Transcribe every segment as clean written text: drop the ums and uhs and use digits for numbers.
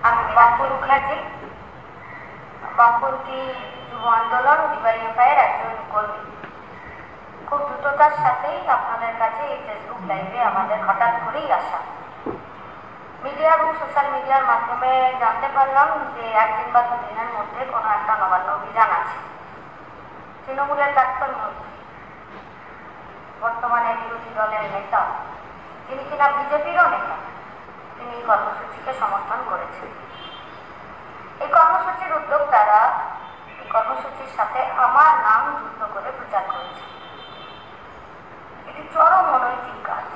আমি বাম্পু মুখার্জি, বামপন্থী যুব আন্দোলন ডিওয়াইএফআইয়ের একজন কর্মী। খুব দ্রুততার সাথেই আপনাদের কাছে এই ফেসবুক লাইভে আমাদের হঠাৎ করেই আসা। মিডিয়া এবং সোশ্যাল মিডিয়ার মাধ্যমে জানতে পারলাম যে একদিন বা দুদিনের মধ্যে কোনো একটা নবান্ন অভিযান আছে। তৃণমূলের প্রাক্তন মন্ত্রী, বর্তমানে বিরোধী দলের নেতা, তিনি কিনা বিজেপিরও নেতা, তিনি এই কর্মসূচিকে সমর্থন করেছেন। এই কর্মসূচির উদ্যোক্তারা এই কর্মসূচির সাথে আমার নাম যুক্ত করে প্রচার করেছে। এটি চরম অনৈতিক কাজ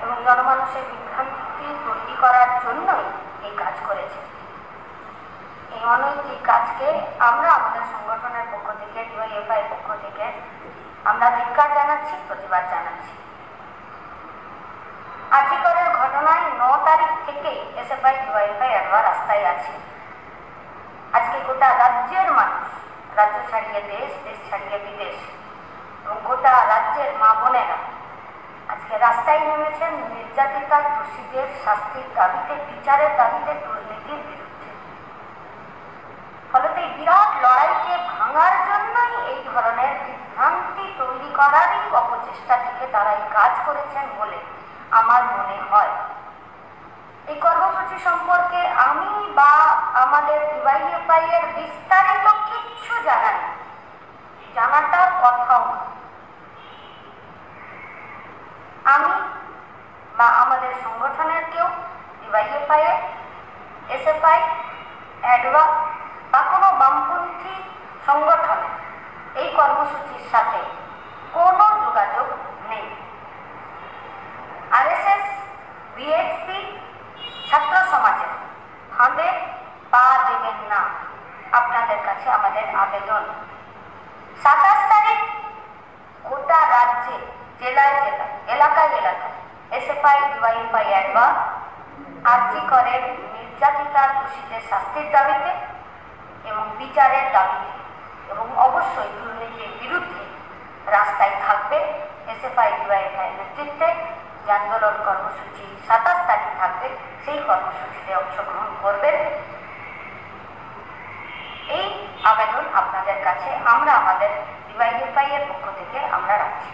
এবং জনমানুষের বিভ্রান্তি তৈরি করার জন্যই এই কাজ করেছে। এই অনৈতিক কাজকে আমরা আমাদের সংগঠনের পক্ষ থেকে, ডিওয়াইএফআই পক্ষ থেকে আমরা ধিক্কার জানাচ্ছি, প্রতিবাদ জানাচ্ছি। আজিকরের ঘটনায় 9 তারিখ থেকে এসএফআই ডিওয়াইএফআই একবার রাস্তায় আছে। আজকে গোটা রাজ্যের মানুষ, রাজ্য ছাড়িয়ে দেশ, দেশ ছাড়িয়ে বিদেশ এবং গোটা রাজ্যের মা বোনেরা আজকে রাস্তায় নেমেছেন নির্যাতিতা দোষীদের শাস্তির দাবিতে, বিচারের দাবিতে, দুর্নীতির বিরুদ্ধে। ফলত এই বিরাট লড়াইকে ভাঙার জন্যই এই ধরনের বিভ্রান্তি তৈরি করারই অপচেষ্টা থেকে তারা এই কাজ করেছেন বলে আমার মনে হয়। এই কর্মসূচি সম্পর্কে আমি বা আমাদের ডিওয়াইএফআই এর বিস্তারিত কিচ্ছু জানাই, জানাটার কথাও না। আমি বা আমাদের সংগঠনের কেউ ডিওয়াইএফআই এর, এসএফআই, অ্যাডভা বা কোনো বামপন্থী সংগঠনের এই কর্মসূচির সাথে কোনো যোগাযোগ নেই। আরএসএস, বিএসপি, ছাত্র সমাজের ফাঁদে পা দেবেন না, আপনাদের কাছে আমাদের আবেদন। 27 তারিখ গোটা রাজ্যে, জেলায় জেলায়, এলাকায় এলাকায় এসএফআই, ডিওয়াইএফআই, অ্যাডভা আজিকরের নির্যাতিতা দোষীদের শাস্তির দাবিতে এবং বিচারের দাবিতে এবং অবশ্যই দুর্নীতির বিরুদ্ধে রাস্তায় থাকবে। এসএফআই, ডিওয়াইএফআই নেতৃত্বে যে আন্দোলন কর্মসূচি 27 তারিখ থাকবে, সেই কর্মসূচিতে অংশগ্রহণ করবেন। এই আবেদন আপনাদের কাছে আমরা আমাদের ডিওয়াইএফআই এর পক্ষ থেকে আমরা রাখছি।